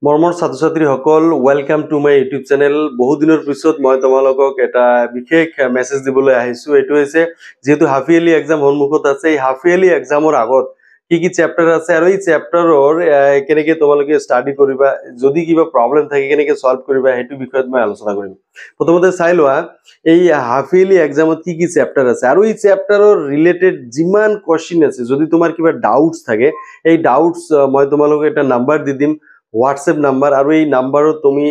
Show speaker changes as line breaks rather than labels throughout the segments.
মৰমৰ ছাত্ৰ ছাত্ৰীসকল welcome to my YouTube channel. বহুত দিনৰ পিছত মই তোমালোকক এটা বিশেষ মেছেজ দিবলৈ আহিছো। এইটো হৈছে যেহেতু হাফ ইয়াৰলি এক্সাম সন্মুখত আছে, এই হাফ ইয়াৰলি এক্সামৰ আগত কি চেপ্টাৰ আছে আৰু এই চেপ্টাৰৰ কেনেকৈ তোমালোকে ষ্টাডি কৰিবা, যদি কিবা প্ৰব্লেম থাকে কেনেকৈ সলভ কৰিবা, সেইটো বিষয়ত মই আলোচনা কৰিম। প্ৰথমতে চাই লোৱা এই হাফ ইয়াৰলি এক্সামত কি চেপ্টাৰ আছে আৰু এই চেপ্টাৰৰ ৰিলেটেড যিমান কোৱেশ্চন আছে, যদি তোমাৰ কিবা ডাউটছ থাকে এই ডাউটছ মই তোমালোকক এটা নাম্বাৰ দি দিম, হোৱাটছএপ নাম্বাৰ, আৰু এই নাম্বাৰত তুমি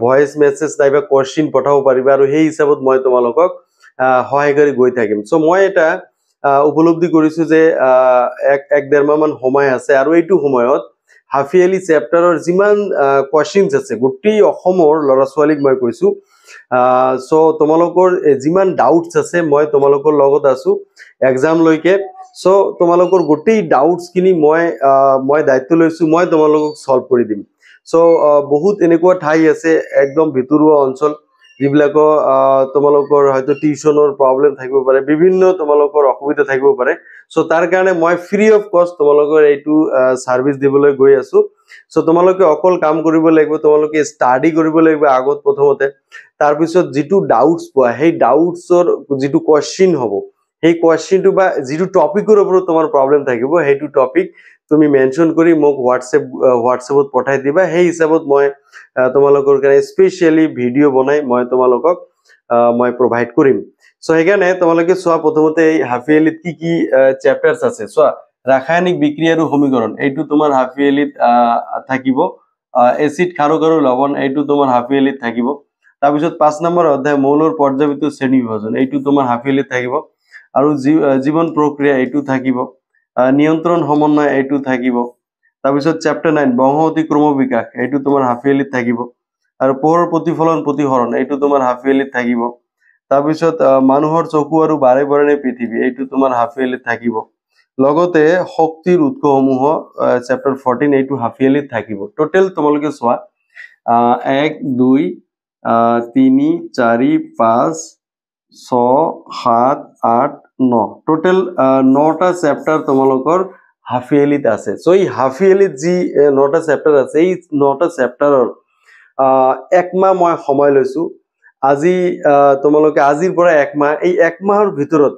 ভয়েস মেছেজ নাইবা কোৱেশ্চন পঠাব পাৰিবা আৰু সেই হিচাপত মই তোমালোকক সহায় কৰি গৈ থাকিম। চ' মই এটা উপলব্ধি কৰিছো যে এক ডেৰ মাহ মান সময় আছে আৰু এইটো সময়ত হাফ ইয়াৰলি চেপ্টাৰৰ যিমান কোৱেশ্চনছ আছে গোটেই অসমৰ ল'ৰা ছোৱালীক মই কৈছো। চ' তোমালোকৰ যিমান ডাউটছ আছে মই তোমালোকৰ লগত আছো এক্সাম লৈকে। চ' তোমালোকৰ গোটেই ডাউটছ খিনি মই দায়িত্ব লৈছো, মই তোমালোকক সলভ কৰি দিম। চ' বহুত এনেকুৱা ঠাই আছে একদম ভিতৰুৱা অঞ্চল যিবিলাকৰ তোমালোকৰ হয়তো টিউচনৰ প্ৰব্লেম থাকিব পাৰে, বিভিন্ন তোমালোকৰ অসুবিধা থাকিব পাৰে। চ' তাৰ কাৰণে মই ফ্ৰী অফ কষ্ট তোমালোকৰ এইটো ছাৰ্ভিচ দিবলৈ গৈ আছো। চ' তোমালোকে অকল কাম কৰিব লাগিব, তোমালোকে ষ্টাডি কৰিব লাগিব আগত প্ৰথমতে। তাৰপিছত যিটো ডাউটছ পোৱা সেই ডাউটছৰ যিটো কোৱেশ্চন হ'ব, সেই কোৱেশ্চনটো বা যিটো টপিকৰ ওপৰত তোমাৰ প্ৰব্লেম থাকিব সেইটো টপিক তুমি মেনশ্যন কৰি মোক হোৱাটছএপত পঠাই দিবা। সেই হিচাপত মই তোমালোকৰ কাৰণে স্পেচিয়েলি ভিডিঅ' বনাই মই তোমালোকক মই প্ৰভাইড কৰিম। চ' সেইকাৰণে তোমালোকে চোৱা, প্ৰথমতে এই হাফ ইয়াৰলিত কি চেপ্টাৰ্ছ আছে চোৱা। ৰাসায়নিক বিক্ৰিয়া আৰু সমীকৰণ এইটো তোমাৰ হাফ ইয়াৰলিত থাকিব। এচিড ক্ষাৰক আৰু লৱণ এইটো তোমাৰ হাফ ইয়াৰলিত থাকিব। তাৰপিছত 5 নম্বৰ অধ্যায় মৌলৰ পৰ্যায়বৃত্ত শ্ৰেণী বিভাজন এইটো তোমাৰ হাফ ইয়াৰলিত থাকিব। আৰু জীৱন প্ৰক্ৰিয়া এইটো থাকিব। নিয়ন্ত্ৰণ সমন্বয় এইটো থাকিব। তাৰপিছত চেপ্টাৰ 9 বংশগতি ক্ৰমবিকাশ এইটো তোমাৰ হাফ ইয়াৰলিত থাকিব। আৰু পোহৰৰ প্ৰতিফলন প্ৰতিসৰণ এইটো তোমাৰ হাফ ইয়াৰলিত থাকিব। তাৰপিছত মানুহৰ চকু আৰু বাৰে বৰণীয়া পৃথিৱী এইটো তোমাৰ হাফ ইয়াৰলিত থাকিব। লগতে শক্তিৰ উৎসসমূহ চেপ্টাৰ 14 এইটো হাফ ইয়াৰলিত থাকিব। টোটেল তোমালোকে চোৱা 1 2 3 4 5 6 7 8 9 টোটেল 9টা চেপ্টাৰ তোমালোকৰ হাফ ইয়াৰলিত আছে। চ' এই হাফ ইয়াৰলিত যি 9টা চেপ্টাৰ আছে এই 9টা চেপ্টাৰৰ একমাহ মই সময় লৈছো। আজি তোমালোকে আজিৰ পৰা একমাহ, এই একমাহৰ ভিতৰত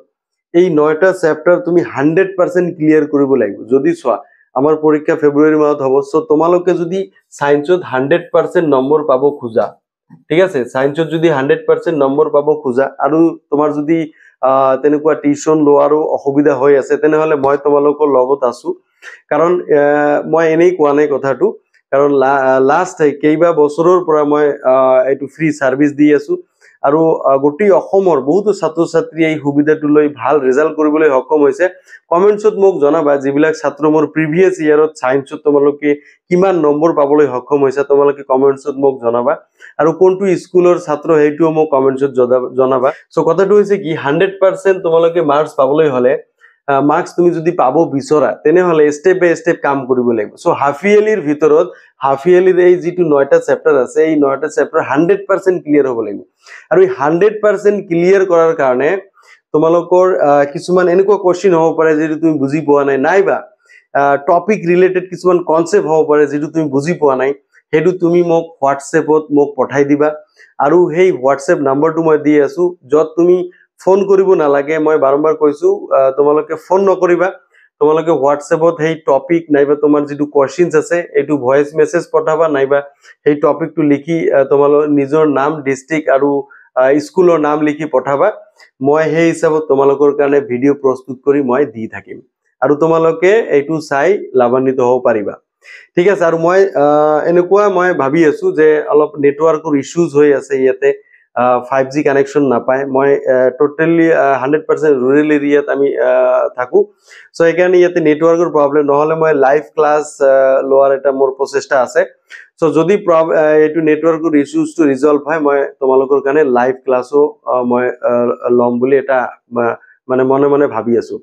এই 9টা চেপ্টাৰ তুমি 100% ক্লিয়াৰ কৰিব লাগিব। যদি চোৱা আমাৰ পৰীক্ষা ফেব্ৰুৱাৰী মাহত হ'ব, চ' তোমালোকে যদি সায়েন্সত 100% নম্বৰ পাব খোজা, ঠিক আছে, সায়েন্সত যদি 100% নম্বৰ পাব খোজা আৰু তোমাৰ যদি তেনেকুৱা টিউচন লোৱাৰো অসুবিধা হৈ আছে, তেনেহলে মই তোমালোকৰ লগত আছো। কাৰণ মই এনেই কোৱা নাই কথাটো, কাৰণ লাষ্ট কেইবা বছৰৰ পৰা মই এইটো ফ্ৰী ছাৰ্ভিচ দি আছো আৰু গোটেই অসমৰ বহুতো ছাত্ৰ ছাত্ৰী এই সুবিধাটো লৈ ভাল ৰিজাল্ট কৰিবলৈ সক্ষম হৈছে। কমেন্টছত মোক জনাবা যিবিলাক ছাত্ৰ মোৰ প্ৰিভিয়াছ ইয়াৰত সায়েন্সত তোমালোকে কিমান নম্বৰ পাবলৈ সক্ষম হৈছে, তোমালোকে কমেন্টছত মোক জনাবা। আৰু কোনটো স্কুলৰ ছাত্ৰ সেইটোও মোক কমেন্টছত জনাবা। চ' কথাটো হৈছে কি 100% তোমালোকে মাৰ্কছ পাবলৈ হলে মাৰ্কছ তুমি যদি পাব বিচৰা তেনেহলে ষ্টেপ বাই ষ্টেপ কাম কৰিব লাগিব। চ' হাফ ইয়াৰলিৰ ভিতৰত হাফ ইয়াৰলিৰ এই যিটো 9টা চেপ্টাৰ আছে এই 9টা চেপ্টাৰ 100% ক্লিয়াৰ হ'ব লাগিব। আৰু এই 100% ক্লিয়াৰ কৰাৰ কাৰণে তোমালোকৰ কিছুমান এনেকুৱা কোৱেশ্চন হ'ব পাৰে যিটো তুমি বুজি পোৱা নাই, নাইবা টপিক ৰিলেটেড কিছুমান কনচেপ্ট হ'ব পাৰে যিটো তুমি বুজি পোৱা নাই, সেইটো তুমি মোক হোৱাটছএপত মোক পঠাই দিবা। আৰু সেই হোৱাটছএপ নাম্বাৰটো মই দি আছো, য'ত তুমি ফোন কৰিব নালাগে। মই বাৰম্বাৰ কৈছো তোমালোকে ফোন নকৰিবা, তোমালোকে হোৱাটছএপত সেই টপিক নাইবা তোমাৰ যিটো কোৱেশ্চনছ আছে এইটো ভয়েস মেছেজ পঠাবা, নাইবা সেই টপিকটো লিখি তোমালোকৰ নিজৰ নাম, ডিষ্ট্ৰিক্ট আৰু স্কুলৰ নাম লিখি পঠাবা। মই সেই হিচাপত তোমালোকৰ কাৰণে ভিডিঅ' প্ৰস্তুত কৰি মই দি থাকিম আৰু তোমালোকে এইটো চাই লাভান্বিত হ'ব পাৰিবা, ঠিক আছে। আৰু মই এনেকুৱা মই ভাবি আছো যে অলপ নেটৱৰ্কৰ ইছ্যুজ হৈ আছে ইয়াতে, 5G কানেকশ্যন নাপায়। মই টোটেলি 100% ৰুৰেল এৰিয়াত আমি থাকো। চ' সেইকাৰণে ইয়াতে নেটৱৰ্কৰ প্ৰব্লেম, নহ'লে মই লাইভ ক্লাছ লোৱাৰ এটা মোৰ প্ৰচেষ্টা আছে। চ' যদি এইটো নেটৱৰ্কৰ ইছ্যুজটো ৰিজল্ভ হয় মই তোমালোকৰ কাৰণে লাইভ ক্লাছো মই ল'ম বুলি এটা মানে মনে মনে ভাবি আছো।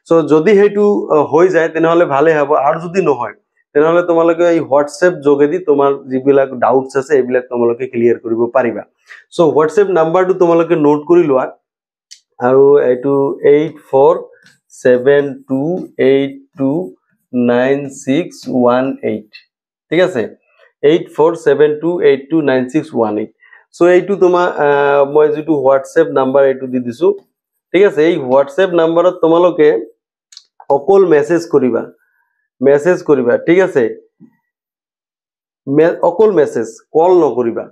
চ' যদি সেইটো হৈ যায় তেনেহলে ভালে হ'ব, আৰু যদি নহয় তেনেহলে তোমালোকে এই হোৱাটছএপ যোগেদি তোমাৰ যিবিলাক ডাউটছ আছে এইবিলাক তোমালোকে ক্লিয়াৰ কৰিব পাৰিবা। চ' হোৱাটছএপ নাম্বাৰটো তোমালোকে নোট কৰি লোৱা, আৰু এইটো 8472829618, ঠিক আছে। 8472829618 সো এইটো তোমাৰ মই যেটো WhatsApp নাম্বাৰ এইটো দি দিছো ঠিক আছে এই WhatsApp নাম্বাৰত তোমালোকে অকল মেসেজ কৰিবা ঠিক আছে অকল মেসেজ কল নকৰিবা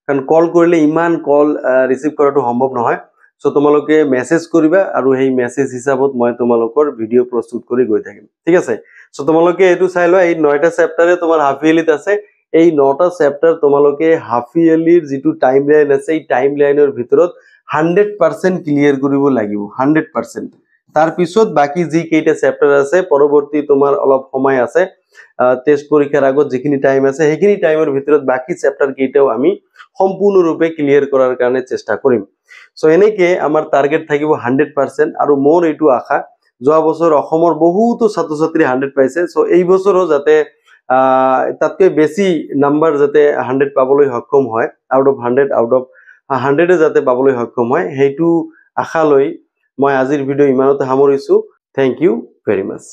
কাৰণ কল কৰিলে ইমান কল ৰিসিভ কৰাটো সম্ভৱ নহয় সো তোমালোকে মেসেজ কৰিবা আৰু সেই মেসেজ হিচাপত মই তোমালোকৰ ভিডিও প্ৰস্তুত কৰি গৈ থাকিম ঠিক আছে সো তোমালোকে এটো চাই লোৱা এই 9টা চেপ্টাৰে তোমাৰ হাফ ইয়াৰলিত আছে এই 9টা চেপ্টাৰ তোমালোকে হাফ ইয়াৰলিৰ যেটো টাইমলাইন আছে এই টাইমলাইনৰ ভিতৰত 100% ক্লিয়াৰ কৰিব লাগিব 100% তাৰ পিছত বাকি যি কেইটা চেপ্টাৰ আছে পৰৱৰ্তী তোমাৰ অলপ সময় আছে টেস্ট পৰীক্ষাৰ আগত যিখিনি টাইম আছে সেইখিনি টাইমৰ ভিতৰত বাকি চেপ্টাৰ কেইটাও আমি সম্পূৰ্ণৰূপে ক্লিয়াৰ কৰাৰ কাৰণে চেষ্টা কৰিম সো এনেকে আমাৰ টাৰ্গেট থাকিব 100% আৰু মোৰ এইটো আশা যোৱা বছৰ অসমৰ বহুতো ছাত্ৰ-ছাত্ৰী 100 পাইছে সো এই বছৰো যাতে তাতকৈ বেছি নাম্বাৰ যাতে 100 পাবলৈ সক্ষম হয় আউট অফ 100 যাতে পাবলৈ সক্ষম হয় হেতু আশা লৈ মই আজিৰ ভিডিও ইমানতে সামৰিছো থ্যাংক ইউ ভেৰি মাচ